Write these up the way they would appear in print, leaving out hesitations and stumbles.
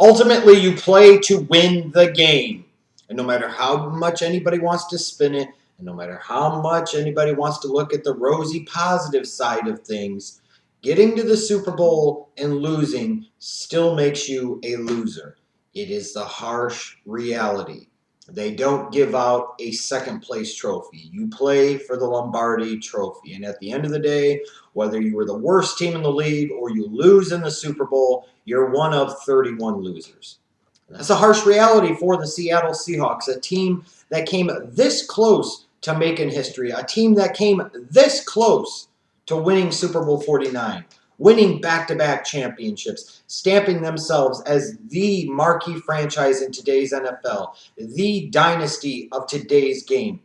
Ultimately, you play to win the game. And no matter how much anybody wants to spin it, and no matter how much anybody wants to look at the rosy positive side of things, getting to the Super Bowl and losing still makes you a loser. It is the harsh reality. They don't give out a second place trophy. You play for the Lombardi trophy. And at the end of the day, whether you were the worst team in the league or you lose in the Super Bowl, you're one of 31 losers. And that's a harsh reality for the Seattle Seahawks, a team that came this close to making history, a team that came this close to winning Super Bowl 49, winning back-to-back championships, stamping themselves as the marquee franchise in today's NFL, the dynasty of today's game,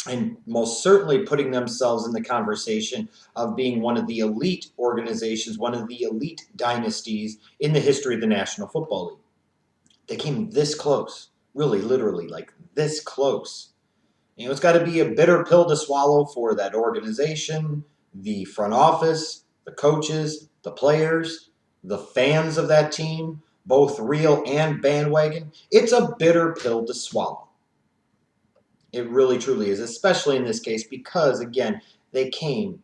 and most certainly putting themselves in the conversation of being one of the elite organizations, one of the elite dynasties in the history of the National Football League. They came this close, really, literally, like this close. You know, it's got to be a bitter pill to swallow for that organization, the front office, the coaches, the players, the fans of that team, both real and bandwagon. It's a bitter pill to swallow. It really, truly is, especially in this case because, again, they came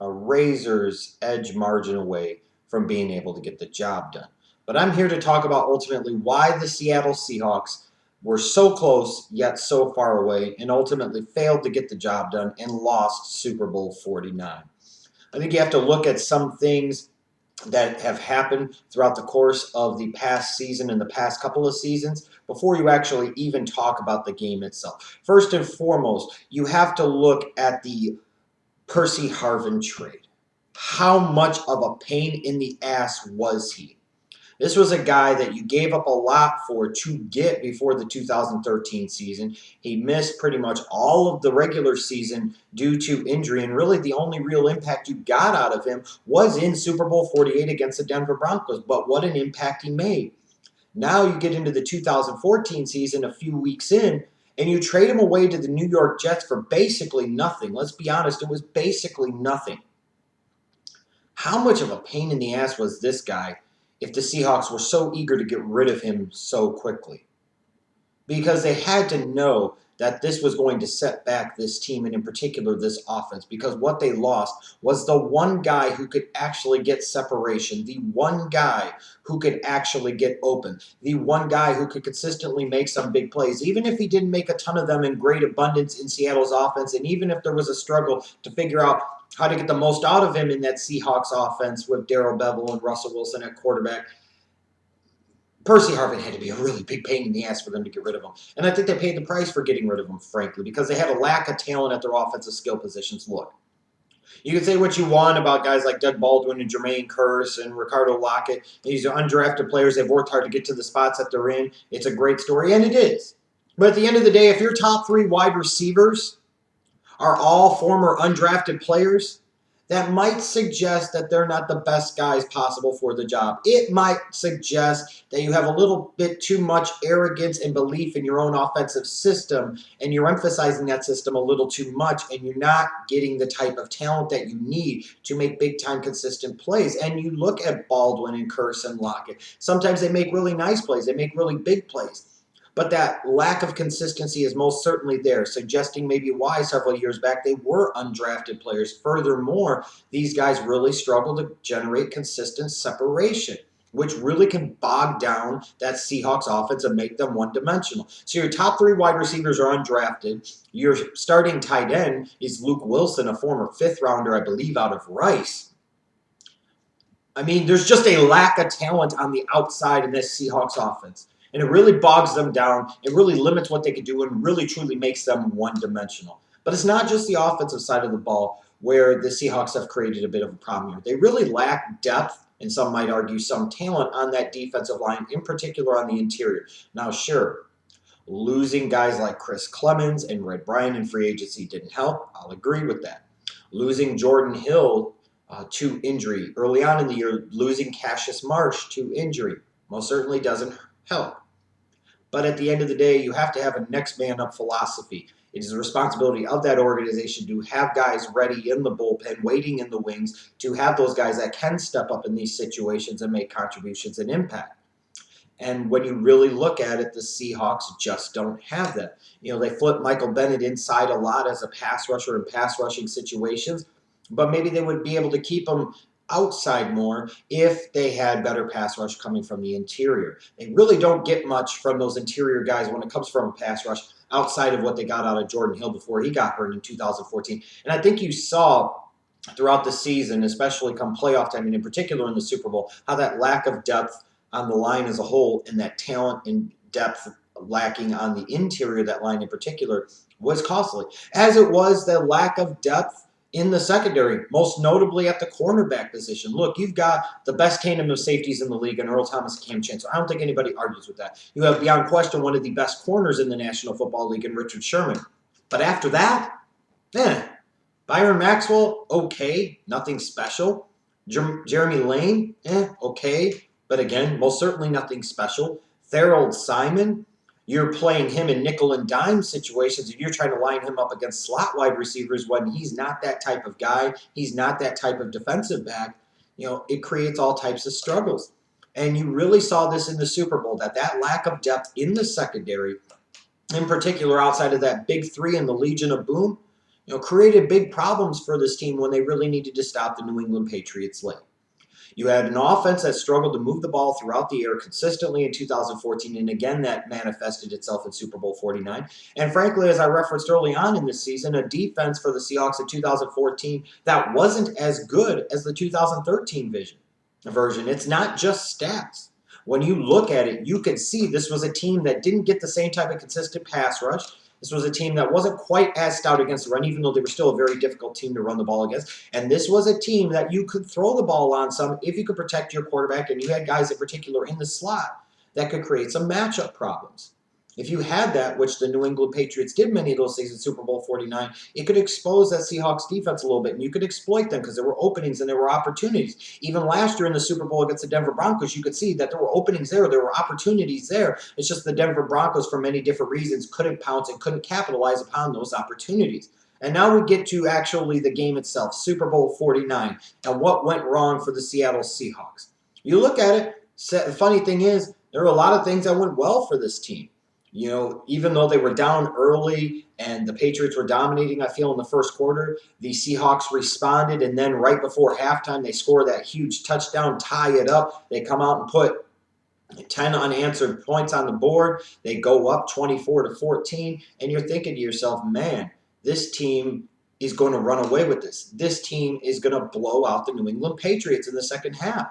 a razor's edge margin away from being able to get the job done. But I'm here to talk about ultimately why the Seattle Seahawks were so close yet so far away and ultimately failed to get the job done and lost Super Bowl 49. I think you have to look at some things that have happened throughout the course of the past season and the past couple of seasons before you actually even talk about the game itself. First and foremost, you have to look at the Percy Harvin trade. How much of a pain in the ass was he? This was a guy that you gave up a lot for to get before the 2013 season. He missed pretty much all of the regular season due to injury, and really the only real impact you got out of him was in Super Bowl 48 against the Denver Broncos, but what an impact he made. Now you get into the 2014 season a few weeks in, and you trade him away to the New York Jets for basically nothing. Let's be honest, it was basically nothing. How much of a pain in the ass was this guy if the Seahawks were so eager to get rid of him so quickly? Because they had to know that this was going to set back this team, and in particular this offense, because what they lost was the one guy who could actually get separation, the one guy who could actually get open, the one guy who could consistently make some big plays, even if he didn't make a ton of them in great abundance in Seattle's offense, and even if there was a struggle to figure out how to get the most out of him in that Seahawks offense with Darrelle Revis and Russell Willson at quarterback. Percy Harvin had to be a really big pain in the ass for them to get rid of him. And I think they paid the price for getting rid of him, frankly, because they had a lack of talent at their offensive skill positions. Look, you can say what you want about guys like Doug Baldwin and Jermaine Kearse and Ricardo Lockett. These are undrafted players. They've worked hard to get to the spots that they're in. It's a great story, and it is. But at the end of the day, if your top three wide receivers are all former undrafted players, that might suggest that they're not the best guys possible for the job. It might suggest that you have a little bit too much arrogance and belief in your own offensive system, and you're emphasizing that system a little too much, and you're not getting the type of talent that you need to make big-time consistent plays. And you look at Baldwin and Kearse and Lockett. Sometimes they make really nice plays. They make really big plays. But that lack of consistency is most certainly there, suggesting maybe why several years back they were undrafted players. Furthermore, these guys really struggle to generate consistent separation, which really can bog down that Seahawks offense and make them one-dimensional. So your top three wide receivers are undrafted. Your starting tight end is Luke Willson, a former fifth-rounder, I believe, out of Rice. I mean, there's just a lack of talent on the outside in this Seahawks offense. And it really bogs them down. It really limits what they can do and really truly makes them one-dimensional. But it's not just the offensive side of the ball where the Seahawks have created a bit of a problem here. They really lack depth, and some might argue some talent on that defensive line, in particular on the interior. Now, sure, losing guys like Chris Clemens and Red Bryant in free agency didn't help. I'll agree with that. Losing Jordan Hill to injury early on in the year, losing Cassius Marsh to injury, most certainly doesn't help. But at the end of the day, you have to have a next man up philosophy. It is the responsibility of that organization to have guys ready in the bullpen, waiting in the wings, to have those guys that can step up in these situations and make contributions and impact. And when you really look at it, the Seahawks just don't have that. They flip Michael Bennett inside a lot as a pass rusher in pass rushing situations, but maybe they would be able to keep him outside more if they had better pass rush coming from the interior. They really don't get much from those interior guys when it comes from a pass rush outside of what they got out of Jordan Hill before he got hurt in 2014. And I think you saw throughout the season, especially come playoff time, and in particular in the Super Bowl, how that lack of depth on the line as a whole and that talent and depth lacking on the interior of that line in particular was costly, as it was the lack of depth in the secondary, most notably at the cornerback position. Look, you've got the best tandem of safeties in the league in Earl Thomas and Cam Chancellor. I don't think anybody argues with that. You have, beyond question, one of the best corners in the National Football League in Richard Sherman. But after that, Byron Maxwell, okay, nothing special. Jeremy Lane, okay, but again, most certainly nothing special. Darrelle Simon, you're playing him in nickel and dime situations, and you're trying to line him up against slot wide receivers when he's not that type of guy. He's not that type of defensive back. It creates all types of struggles. And you really saw this in the Super Bowl, that lack of depth in the secondary, in particular outside of that big three and the Legion of Boom, created big problems for this team when they really needed to stop the New England Patriots late. You had an offense that struggled to move the ball throughout the air consistently in 2014, and again that manifested itself in Super Bowl 49. And frankly, as I referenced early on in this season, a defense for the Seahawks in 2014 that wasn't as good as the 2013 version. It's not just stats. When you look at it, you can see this was a team that didn't get the same type of consistent pass rush. This was a team that wasn't quite as stout against the run, even though they were still a very difficult team to run the ball against. And this was a team that you could throw the ball on some if you could protect your quarterback, and you had guys in particular in the slot that could create some matchup problems. If you had that, which the New England Patriots did many of those things in Super Bowl 49, it could expose that Seahawks defense a little bit, and you could exploit them because there were openings and there were opportunities. Even last year in the Super Bowl against the Denver Broncos, you could see that there were openings there were opportunities there. It's just the Denver Broncos, for many different reasons, couldn't pounce and couldn't capitalize upon those opportunities. And now we get to actually the game itself, Super Bowl 49, and what went wrong for the Seattle Seahawks. You look at it, the funny thing is, there were a lot of things that went well for this team. Even though they were down early and the Patriots were dominating, I feel, in the first quarter, the Seahawks responded, and then right before halftime, they score that huge touchdown, tie it up. They come out and put 10 unanswered points on the board. They go up 24-14, and you're thinking to yourself, man, this team is going to run away with this. This team is going to blow out the New England Patriots in the second half.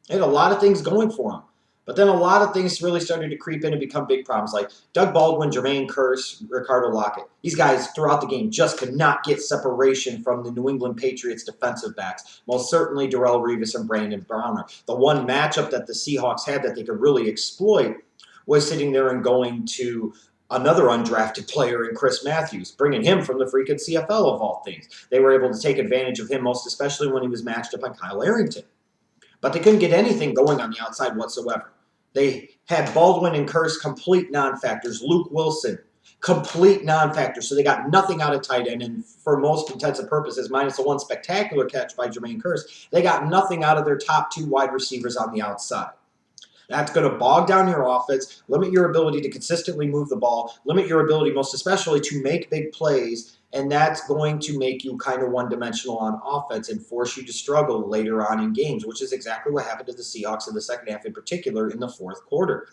They had a lot of things going for them. But then a lot of things really started to creep in and become big problems, like Doug Baldwin, Jermaine Kearse, Ricardo Lockett. These guys throughout the game just could not get separation from the New England Patriots defensive backs. Most certainly Darrelle Revis and Brandon Browner. The one matchup that the Seahawks had that they could really exploit was sitting there and going to another undrafted player in Chris Matthews, bringing him from the freaking CFL of all things. They were able to take advantage of him, most especially when he was matched up on Kyle Arrington. But they couldn't get anything going on the outside whatsoever. They had Baldwin and Kearse complete non-factors. Luke Willson, complete non-factors. So they got nothing out of tight end. And for most intents and purposes, minus the one spectacular catch by Jermaine Kearse, they got nothing out of their top two wide receivers on the outside. That's going to bog down your offense, limit your ability to consistently move the ball, limit your ability most especially to make big plays, and that's going to make you kind of one-dimensional on offense and force you to struggle later on in games, which is exactly what happened to the Seahawks in the second half, in particular in the fourth quarter.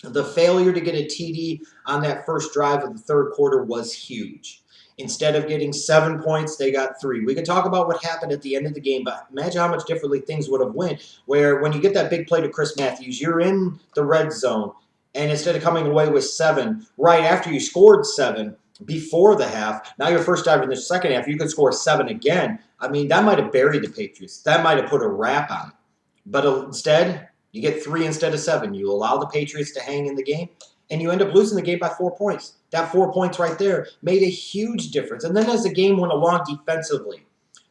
The failure to get a TD on that first drive of the third quarter was huge. Instead of getting 7 points, they got 3. We could talk about what happened at the end of the game, but imagine how much differently things would have went, where when you get that big play to Chris Matthews, you're in the red zone, and instead of coming away with 7, right after you scored 7, before the half, now your first drive in the second half, you could score 7 again. I mean, that might have buried the Patriots. That might have put a wrap on it. But instead, you get 3 instead of 7. You allow the Patriots to hang in the game, and you end up losing the game by 4 points. That 4 points right there made a huge difference. And then as the game went along defensively,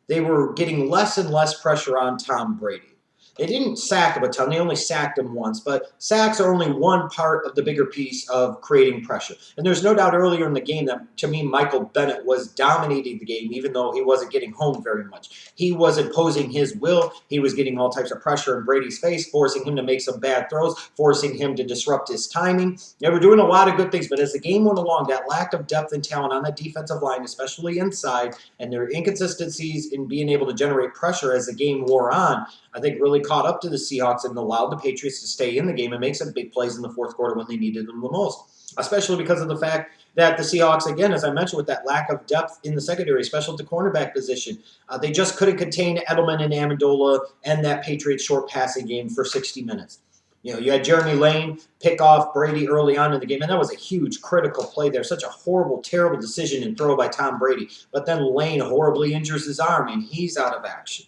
they were getting less and less pressure on Tom Brady. They didn't sack him a ton. They only sacked him once. But sacks are only one part of the bigger piece of creating pressure. And there's no doubt earlier in the game that, to me, Michael Bennett was dominating the game, even though he wasn't getting home very much. He was imposing his will. He was getting all types of pressure in Brady's face, forcing him to make some bad throws, forcing him to disrupt his timing. They were doing a lot of good things. But as the game went along, that lack of depth and talent on the defensive line, especially inside, and their inconsistencies in being able to generate pressure as the game wore on, I think really caught up to the Seahawks and allowed the Patriots to stay in the game and make some big plays in the fourth quarter when they needed them the most, especially because of the fact that the Seahawks, again, as I mentioned, with that lack of depth in the secondary, especially at the cornerback position, they just couldn't contain Edelman and Amendola and that Patriots short passing game for 60 minutes. You had Jeremy Lane pick off Brady early on in the game, and that was a huge critical play there. Such a horrible, terrible decision and throw by Tom Brady. But then Lane horribly injures his arm, and he's out of action.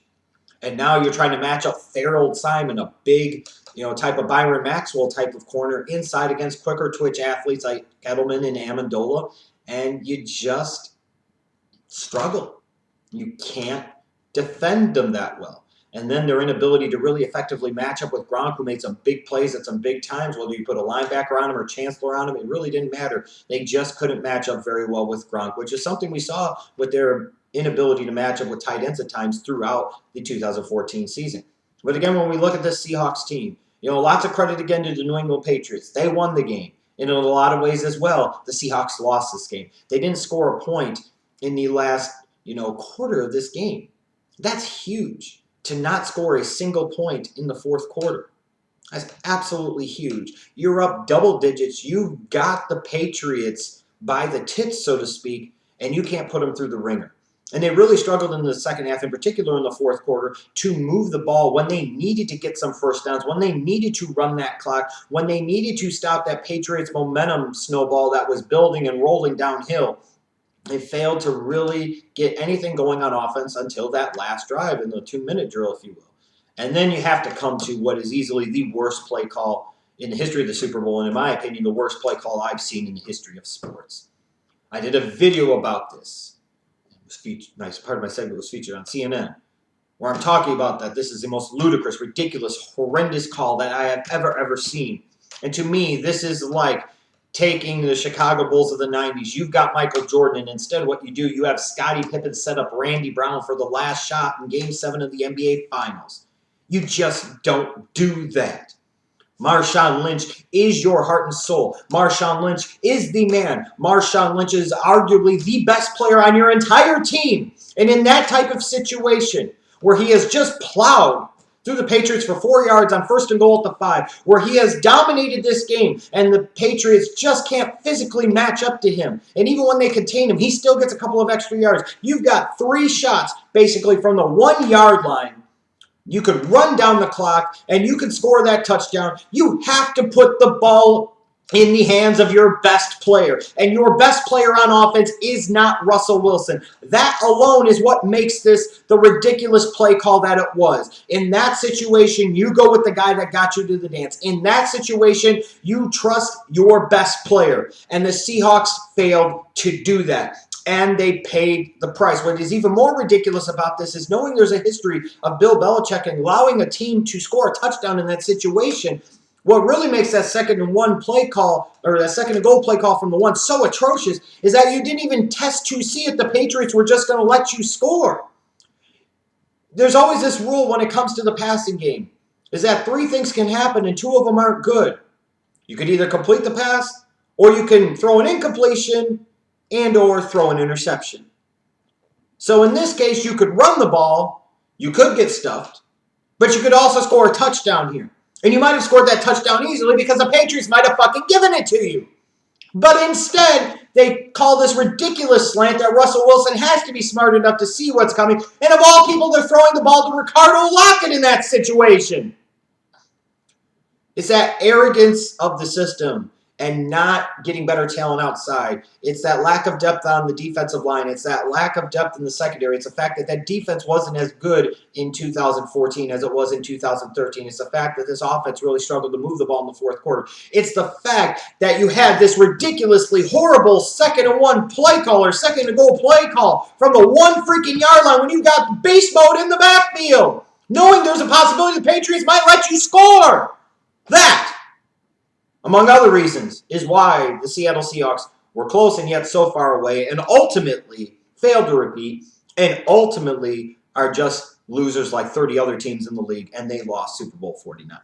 And now you're trying to match up Harold Simon, a big, type of Byron Maxwell type of corner, inside against quicker twitch athletes like Edelman and Amendola, and you just struggle. You can't defend them that well. And then their inability to really effectively match up with Gronk, who made some big plays at some big times, whether you put a linebacker on him or Chancellor on him, it really didn't matter. They just couldn't match up very well with Gronk, which is something we saw with their inability to match up with tight ends at times throughout the 2014 season. But again, when we look at this Seahawks team, lots of credit again to the New England Patriots. They won the game. And in a lot of ways as well, the Seahawks lost this game. They didn't score a point in the last, quarter of this game. That's huge. To not score a single point in the fourth quarter. That's absolutely huge. You're up double digits. You've got the Patriots by the tits, so to speak, and you can't put them through the ringer. And they really struggled in the second half, in particular in the fourth quarter, to move the ball when they needed to get some first downs, when they needed to run that clock, when they needed to stop that Patriots momentum snowball that was building and rolling downhill. They failed to really get anything going on offense until that last drive in the 2-minute drill, if you will. And then you have to come to what is easily the worst play call in the history of the Super Bowl, and in my opinion, the worst play call I've seen in the history of sports. I did a video about this. It was featured, nice part of my segment was featured on CNN, where I'm talking about that. This is the most ludicrous, ridiculous, horrendous call that I have ever seen. And to me, this is like taking the Chicago Bulls of the 90s. You've got Michael Jordan, and instead what you do, you have Scottie Pippen set up Randy Brown for the last shot in Game 7 of the NBA Finals. You just don't do that. Marshawn Lynch is your heart and soul. Marshawn Lynch is the man. Marshawn Lynch is arguably the best player on your entire team. And in that type of situation, where he has just plowed through the Patriots for 4 yards on 1st and goal at the 5, where he has dominated this game, and the Patriots just can't physically match up to him. And even when they contain him, he still gets a couple of extra yards. You've got 3 shots basically from the 1-yard line. You could run down the clock, and you can score that touchdown. You have to put the ball in the hands of your best player. And your best player on offense is not Russell Wilson. That alone is what makes this the ridiculous play call that it was. In that situation, you go with the guy that got you to the dance. In that situation, you trust your best player. And the Seahawks failed to do that. And they paid the price. What is even more ridiculous about this is knowing there's a history of Bill Belichick allowing a team to score a touchdown in that situation. What really makes that 2nd and 1 play call, or that 2nd and goal play call from the 1 so atrocious, is that you didn't even test to see if the Patriots were just going to let you score. There's always this rule when it comes to the passing game, is that 3 things can happen and 2 of them aren't good. You could either complete the pass, or you can throw an incompletion, and or throw an interception. So in this case, you could run the ball, you could get stuffed, but you could also score a touchdown here. And you might have scored that touchdown easily because the Patriots might have fucking given it to you. But instead, they call this ridiculous slant that Russell Wilson has to be smart enough to see what's coming. And of all people, they're throwing the ball to Ricardo Lockett in that situation. It's that arrogance of the system and not getting better talent outside. It's that lack of depth on the defensive line. It's that lack of depth in the secondary. It's the fact that that defense wasn't as good in 2014 as it was in 2013. It's the fact that this offense really struggled to move the ball in the fourth quarter. It's the fact that you had this ridiculously horrible 2nd and 1 play call or 2nd and goal play call from the 1 freaking yard line when you got beast mode in the backfield. knowing there's a possibility the Patriots might let you score. That, among other reasons, is why the Seattle Seahawks were close and yet so far away and ultimately failed to repeat and ultimately are just losers like 30 other teams in the league, and they lost Super Bowl 49.